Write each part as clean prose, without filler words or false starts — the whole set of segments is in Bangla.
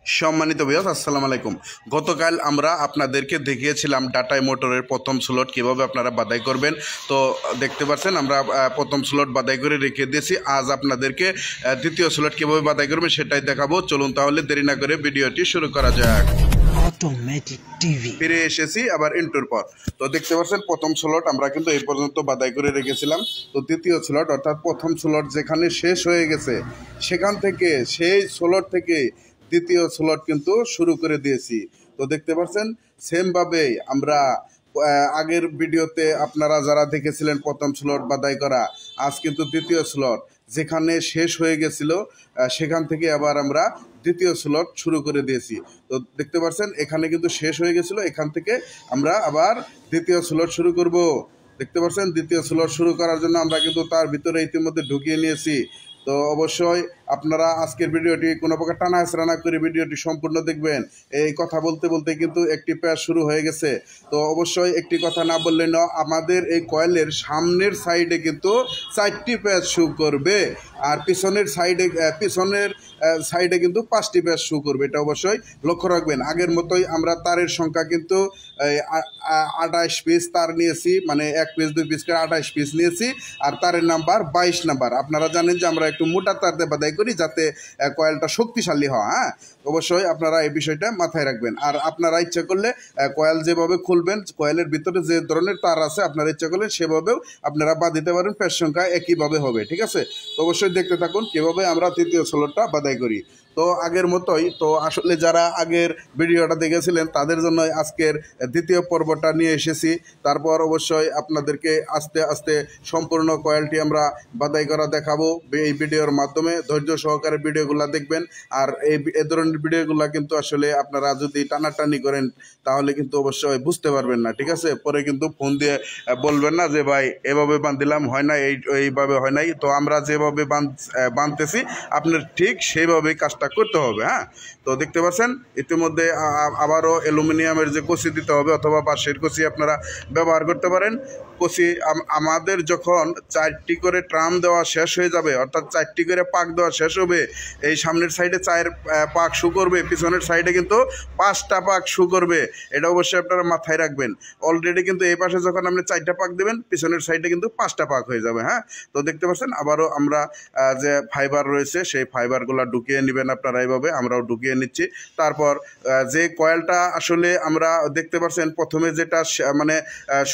সম্মানিত ভিউয়ার্স, আসসালামু আলাইকুম। গতকাল আমরা আপনাদেরকে দেখিয়েছিলাম ডাটাই মোটরের প্রথম স্লট কিভাবে আপনারা বাদাই করবেন। তো দেখতে পাচ্ছেন আমরা প্রথম স্লট বাদাই করে রেখে দিয়েছি। আজ আপনাদেরকে দ্বিতীয় স্লট কিভাবে বাদাই করবেন সেটাই দেখাবো। চলুন তাহলে দেরি না করে ভিডিওটি শুরু করা যাক। অটোমেটিক টিভি ফিরে এসেছি আবার ইন্টুর পর। তো দেখতে পাচ্ছেন প্রথম স্লট আমরা কিন্তু এই পর্যন্ত বাদাই করে রেখেছিলাম। তো দ্বিতীয় স্লট অর্থাৎ প্রথম স্লট যেখানে শেষ হয়ে গেছে সেখান থেকে সেই স্লট থেকে দ্বিতীয় স্লট কিন্তু শুরু করে দিয়েছি। তো দেখতে পাচ্ছেন সেমভাবেই আমরা আগের ভিডিওতে আপনারা যারা দেখেছিলেন প্রথম স্লট বাদাই করা, আজ কিন্তু দ্বিতীয় স্লট যেখানে শেষ হয়ে গেছিল সেখান থেকে আবার আমরা দ্বিতীয় স্লট শুরু করে দিয়েছি। তো দেখতে পাচ্ছেন এখানে কিন্তু শেষ হয়ে গেছিল, এখান থেকে আমরা আবার দ্বিতীয় স্লট শুরু করব। দেখতে পাচ্ছেন দ্বিতীয় স্লট শুরু করার জন্য আমরা কিন্তু তার ভিতরে ইতিমধ্যে ঢুকিয়ে নিয়েছি। তো অবশ্যই আপনারা আজকের ভিডিওটি কোনো প্রকার টানা হেঁচড়া না করে ভিডিওটি সম্পূর্ণ দেখবেন। এই কথা বলতে বলতে কিন্তু একটি প্যাচ শুরু হয়ে গেছে। তো অবশ্যই একটি কথা না বললে না, আমাদের এই কয়েলের সামনের সাইডে কিন্তু 4টি প্যাচ শু করবে আর পিছনের সাইডে কিন্তু 5টি প্যাচ শু করবে। এটা অবশ্যই লক্ষ্য রাখবেন। আগের মতোই আমরা তারের সংখ্যা কিন্তু 28 পিস তার নিয়েছি, মানে 1 পিস 2 পিস করে 28 পিস নিয়েছি। আর তারের নাম্বার 22 নাম্বার। আপনারা জানেন যে আমরা একটু মোটা তার দিয়ে বাদাই করি যাতে কয়েলটা শক্তিশালী হয়। হ্যাঁ, অবশ্যই আপনারা এই বিষয়টা মাথায় রাখবেন। আর আপনারা ইচ্ছা করলে কয়েল যেভাবে খুলবেন, কয়েলের ভিতরে যে ধরনের তার আছে আপনারা ইচ্ছা করলে সেভাবেও আপনারা বাঁধিতে পারেন, প্যাচ সংখ্যা একইভাবে হবে। ঠিক আছে, তো অবশ্যই দেখতে থাকুন কীভাবে আমরা তৃতীয় স্লটটা বাদাই করি। তো আগের মতোই, তো আসলে যারা আগের ভিডিওটা দেখেছিলেন তাদের জন্য আজকের দ্বিতীয় পর্বটা নিয়ে এসেছি। তারপর অবশ্যই আপনাদেরকে আস্তে আস্তে সম্পূর্ণ কয়েলটি আমরা বাদাই করা দেখাবো এই ভিডিওর মাধ্যমে। ধৈর্য সহকারে ভিডিওগুলো দেখবেন। আর এই ধরনের ভিডিওগুলো কিন্তু আসলে আপনারা যদি টানাটানি করেন তাহলে কিন্তু অবশ্যই বুঝতে পারবেন না। ঠিক আছে, পরে কিন্তু ফোন দিয়ে বলবেন না যে ভাই এভাবে বাঁধলাম হয় না, এইভাবে হয় নাই। তো আমরা যেভাবে বাঁধতেছি আপনার ঠিক সেইভাবেই কাজটা করতে হবে। হ্যাঁ, তো দেখতে পাচ্ছেন ইতিমধ্যে আবারও অ্যালুমিনিয়ামের যে কচি দিতে হবে অথবা বাঁশের কচি আপনারা ব্যবহার করতে পারেন। কচি আমাদের যখন 4টি করে ট্রাম দেওয়া শেষ হয়ে যাবে, অর্থাৎ 4টি করে পাক দেওয়া শেষ হবে, এই সামনের সাইডে 4 পাক শু করবে, পিছনের সাইডে কিন্তু 5টা পাক শু করবে। এটা অবশ্যই আপনারা মাথায় রাখবেন। অলরেডি কিন্তু এই পাশে যখন আপনি 4টা পাক দেবেন, পিছনের সাইডে কিন্তু 5টা পাক হয়ে যাবে। হ্যাঁ, তো দেখতে পাচ্ছেন আবারও আমরা যে ফাইবার রয়েছে সেই ফাইবারগুলো ঢুকিয়ে নেবেন আপনারা এইভাবে, আমরাও ঢুকিয়ে নিচ্ছি। তারপর যে কয়েলটা আসলে আমরা দেখতে পাচ্ছেন প্রথমে যেটা মানে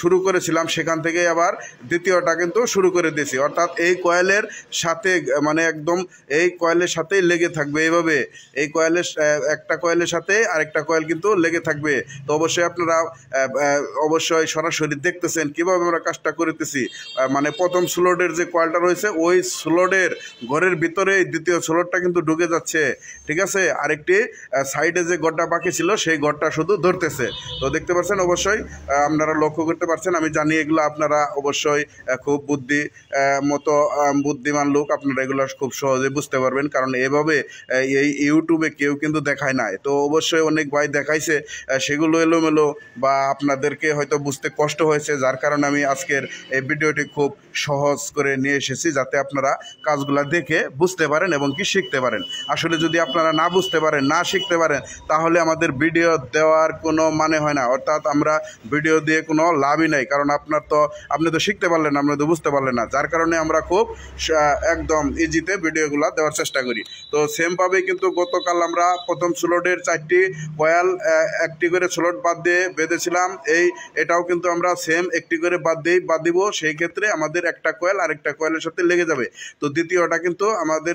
শুরু করেছিলাম সেখান থেকে আবার দ্বিতীয়টা কিন্তু শুরু করে দিয়েছি। অর্থাৎ এই কয়েলের সাথে মানে একদম এই কয়েলের সাথেই লেগে থাকবে এইভাবে। এই কয়েলের একটা কয়েলের সাথে আরেকটা কয়েল কিন্তু লেগে থাকবে। তো অবশ্যই আপনারা অবশ্যই সরাসরি দেখতেছেন কীভাবে আমরা কাজটা করতেছি। মানে প্রথম স্লটের যে কয়েলটা রয়েছে ওই স্লটের ঘরের ভিতরে দ্বিতীয় স্লটটা কিন্তু ঢুকে যাচ্ছে। ঠিক আছে, আরেকটি সাইডে যে ঘরটা বাকি ছিল সেই ঘরটা শুধু ধরতেছে। তো দেখতে পাচ্ছেন অবশ্যই আপনারা লক্ষ্য করতে পারছেন। আমি জানি এগুলো আপনারা অবশ্যই খুব বুদ্ধিমান লোক, আপনারা এগুলো খুব সহজে বুঝতে পারবেন, কারণ এভাবে এই ইউটিউবে কেউ কিন্তু দেখায় নাই। তো অবশ্যই অনেক ভাই দেখাইছে, সেগুলো এলোমেলো বা আপনাদেরকে হয়তো বুঝতে কষ্ট হয়েছে, যার কারণে আমি আজকের এই ভিডিওটি খুব সহজ করে নিয়ে এসেছি যাতে আপনারা কাজগুলো দেখে বুঝতে পারেন এবং কি শিখতে পারেন। আসলে যদি আপনারা না বুঝতে পারেন, না শিখতে পারেন, তাহলে আমাদের ভিডিও দেওয়ার কোনো মানে হয় না। অর্থাৎ আমরা ভিডিও দিয়ে কোনো লাভই নাই, কারণ আপনি তো শিখতে পারলেন, আপনি তো বুঝতে পারলেন না। যার কারণে আমরা খুব একদম ইজিতে ভিডিওগুলো দেওয়ার চেষ্টা করি। তো সেমভাবে কিন্তু গতকাল আমরা প্রথম স্লটের 4টি কয়েল একটি করে স্লট বাদ দিয়ে বেঁধেছিলাম। এটাও কিন্তু আমরা সেম একটি করে বাদ দিব। সেই ক্ষেত্রে আমাদের একটা কয়েল আরেকটা কয়েলের সাথে লেগে যাবে। তো দ্বিতীয়টা কিন্তু আমাদের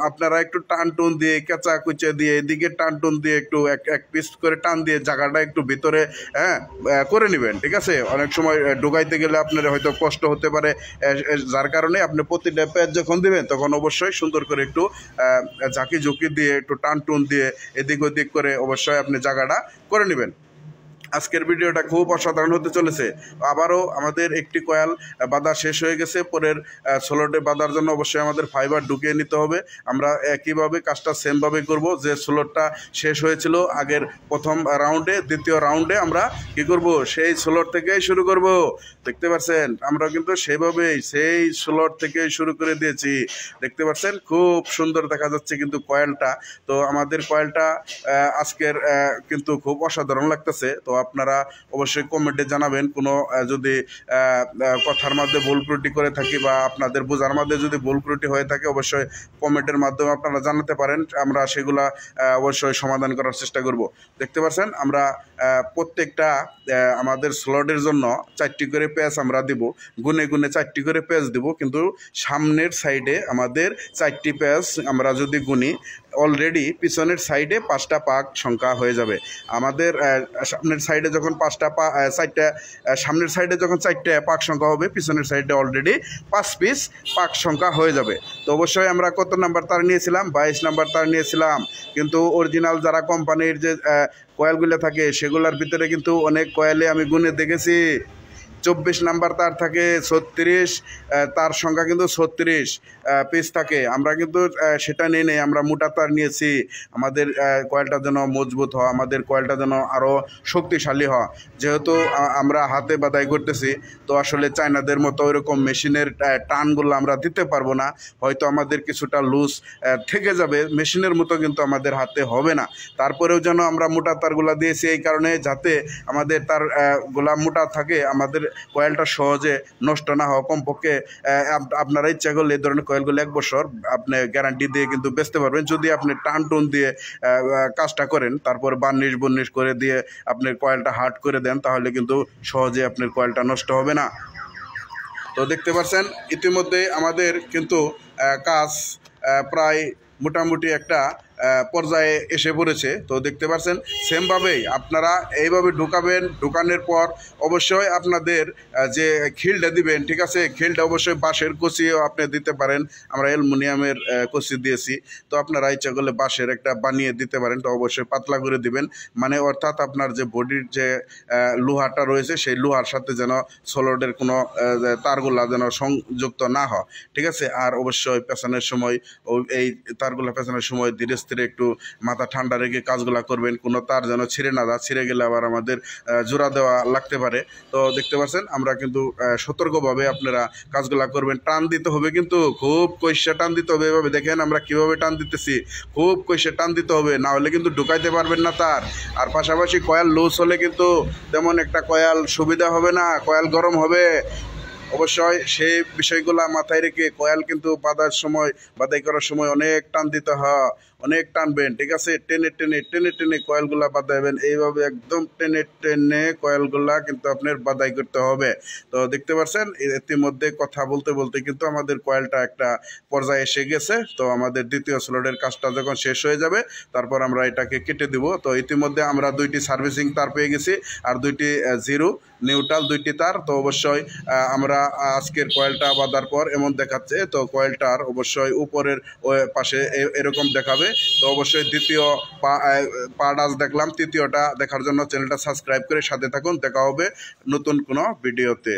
আপনারা একটু টান টুন দিয়ে, কেঁচা কুচে দিয়ে, এদিকে টান টুন দিয়ে একটু এক পিস করে টান দিয়ে জায়গাটা একটু ভিতরে করে নেবেন। ঠিক আছে, অনেক সময় ঢুকাইতে গেলে আপনার হয়তো কষ্ট হতে পারে, যার কারণে আপনি প্রতিটা প্যাচ যখন দিবেন তখন অবশ্যই সুন্দর করে একটু ঝাঁকি ঝুঁকি দিয়ে, একটু টান টুন দিয়ে, এদিক ওদিক করে অবশ্যই আপনি জায়গাটা করে নেবেন। আজকের ভিডিওটা খুব অসাধারণ হতে চলেছে। আবারও আমাদের একটি কয়েল বাঁধা শেষ হয়ে গেছে। পরের স্লটে বাঁধার জন্য অবশ্যই আমাদের ফাইবার ঢুকিয়ে নিতে হবে। আমরা একইভাবে কাজটা সেমভাবে করব। যে স্লটটা শেষ হয়েছিল আগের প্রথম রাউন্ডে, দ্বিতীয় রাউন্ডে আমরা কি করব, সেই স্লট থেকেই শুরু করব। দেখতে পাচ্ছেন আমরা কিন্তু সেভাবেই সেই স্লট থেকেই শুরু করে দিয়েছি। দেখতে পাচ্ছেন খুব সুন্দর দেখা যাচ্ছে কিন্তু কয়েলটা। তো আমাদের কয়েলটা আজকের কিন্তু খুব অসাধারণ লাগতেছে। তো আপনারা অবশ্যই কমেন্টে জানাবেন কোনো যদি কথার মধ্যে ভুল ত্রুটি করে থাকি বা আপনাদের বোঝার মধ্যে যদি ভুল ত্রুটি হয়ে থাকে অবশ্যই কমেন্টের মাধ্যমে আপনারা জানাতে পারেন। আমরা সেগুলা অবশ্যই সমাধান করার চেষ্টা করব। দেখতে পাচ্ছেন আমরা প্রত্যেকটা আমাদের স্লটের জন্য 4টি করে পেঁয়াজ আমরা দিব, গুনে গুনে 4টি করে পেঁয়াজ দিব। কিন্তু সামনের সাইডে আমাদের 4টি পেঁয়াজ আমরা যদি গুনি, অলরেডি পিছনের সাইডে 5টা পাক সংখ্যা হয়ে যাবে। আমাদের সামনের সাইডে যখন 4টা সামনের সাইডে যখন 4টে পাক সংখ্যা হবে, পিছনের সাইডে অলরেডি 5 পিস পাক সংখ্যা হয়ে যাবে। তো অবশ্যই আমরা কত নাম্বার তার নিয়েছিলাম, 22 নাম্বার তার নিয়েছিলাম। কিন্তু অরিজিনাল যারা কোম্পানির যে কয়েলগুলো থাকে সেগুলোর ভিতরে কিন্তু অনেক কয়েলে আমি গুনে দেখেছি 24 নাম্বার তার থাকে, 36 তার সংখ্যা কিন্তু 36 পিস থাকে। আমরা কিন্তু সেটা নিয়ে নেই, আমরা মোটা তার নিয়েছি। আমাদের কয়েলটা যেন মজবুত হয়, আমাদের কয়েলটা যেন আরও শক্তিশালী হয়। যেহেতু আমরা হাতে বাদাই করতেছি, তো আসলে চায়নাদের মতো ওইরকম মেশিনের টানগুলো আমরা দিতে পারবো না। হয়তো আমাদের কিছুটা লুজ থেকে যাবে, মেশিনের মতো কিন্তু আমাদের হাতে হবে না। তারপরেও যেন আমরা মোটা তারগুলা দিয়েছি এই কারণে, যাতে আমাদের তার গুলা মোটা থাকে, আমাদের কয়েলটা সহজে নষ্ট না হয়। কমপক্ষে আপনারা ইচ্ছা করলে এই ধরনের কয়েলগুলো 1 বছর আপনি গ্যারান্টি দিয়ে কিন্তু বেচতে পারবেন, যদি আপনি টান টুন দিয়ে কাজটা করেন, তারপর বার্নিশ করে দিয়ে আপনার কয়েলটা হার্ড করে দেন, তাহলে কিন্তু সহজে আপনার কয়েলটা নষ্ট হবে না। তো দেখতে পাচ্ছেন ইতিমধ্যে আমাদের কিন্তু কাজ প্রায় মোটামুটি একটা পর্যায়ে এসে পড়েছে। তো দেখতে পাচ্ছেন সেমভাবেই আপনারা এইভাবে ঢুকাবেন। ঢুকানোর পর অবশ্যই আপনাদের যে খিলটা দিবেন, ঠিক আছে, খিলটা অবশ্যই বাঁশের কচিও আপনি দিতে পারেন। আমরা অ্যালুমিনিয়ামের কচি দিয়েছি, তো আপনারা ইচ্ছা করলে বাঁশের একটা বানিয়ে দিতে পারেন। তো অবশ্যই পাতলা করে দিবেন, মানে অর্থাৎ আপনার যে বডির যে লোহাটা রয়েছে সেই লোহার সাথে যেন সলডের কোনো তারগুলা যেন সংযুক্ত না হয়, ঠিক আছে। আর অবশ্যই পেছানোর সময় এই তারগুলা পেছানোর সময় ধীরে স্থিরে একটু মাথা ঠান্ডা রেখে কাজগুলা করবেন, কোনো তার যেন ছিঁড়ে না যায়। ছিঁড়ে গেলে আবার আমাদের জোড়া দেওয়া লাগতে পারে। তো দেখতে পাচ্ছেন আমরা কিন্তু সতর্কভাবে আপনারা কাজগুলা করবেন। টান দিতে হবে কিন্তু খুব কইসা টান দিতে হবে। এভাবে দেখেন আমরা কিভাবে টান দিতেছি, খুব কইসা টান দিতে হবে, না হলে কিন্তু ঢুকাইতে পারবেন না তার। আর পাশাপাশি কয়েল লুজ হলে কিন্তু তেমন একটা কয়েল সুবিধা হবে না, কয়েল গরম হবে। অবশ্যই সেই বিষয়গুলো মাথায় রেখে কয়েল কিন্তু বাঁধাই করার সময় অনেক টান দিতে হয়, অনেক টানবেন, ঠিক আছে। টেনে টেনে টেনে টেনে কয়েলগুলা বাঁধাবেন, এইভাবে একদম টেনে টেনে কয়েলগুলা কিন্তু আপনার বাঁধাই করতে হবে। তো দেখতে পাচ্ছেন ইতিমধ্যে কথা বলতে বলতে কিন্তু আমাদের কয়েলটা একটা পর্যায়ে এসে গেছে। তো আমাদের দ্বিতীয় স্লটের কাজটা যখন শেষ হয়ে যাবে, তারপর আমরা এটাকে কেটে দিব। তো ইতিমধ্যে আমরা 2টি সার্ভিসিং তার পেয়ে গেছি, আর 2টি জিরো নিউট্রাল 2টি তার। তো অবশ্যই আমরা আজকের কয়েলটা বাঁধার পর এমন দেখাচ্ছে, তো কয়েলটার অবশ্যই উপরের পাশে এরকম দেখাবে। তো অবশ্যই দ্বিতীয় পার্ট আজ দেখলাম, তৃতীয়টা দেখার জন্য চ্যানেলটা সাবস্ক্রাইব করে সাথে থাকুন। দেখা হবে নতুন কোনো ভিডিওতে।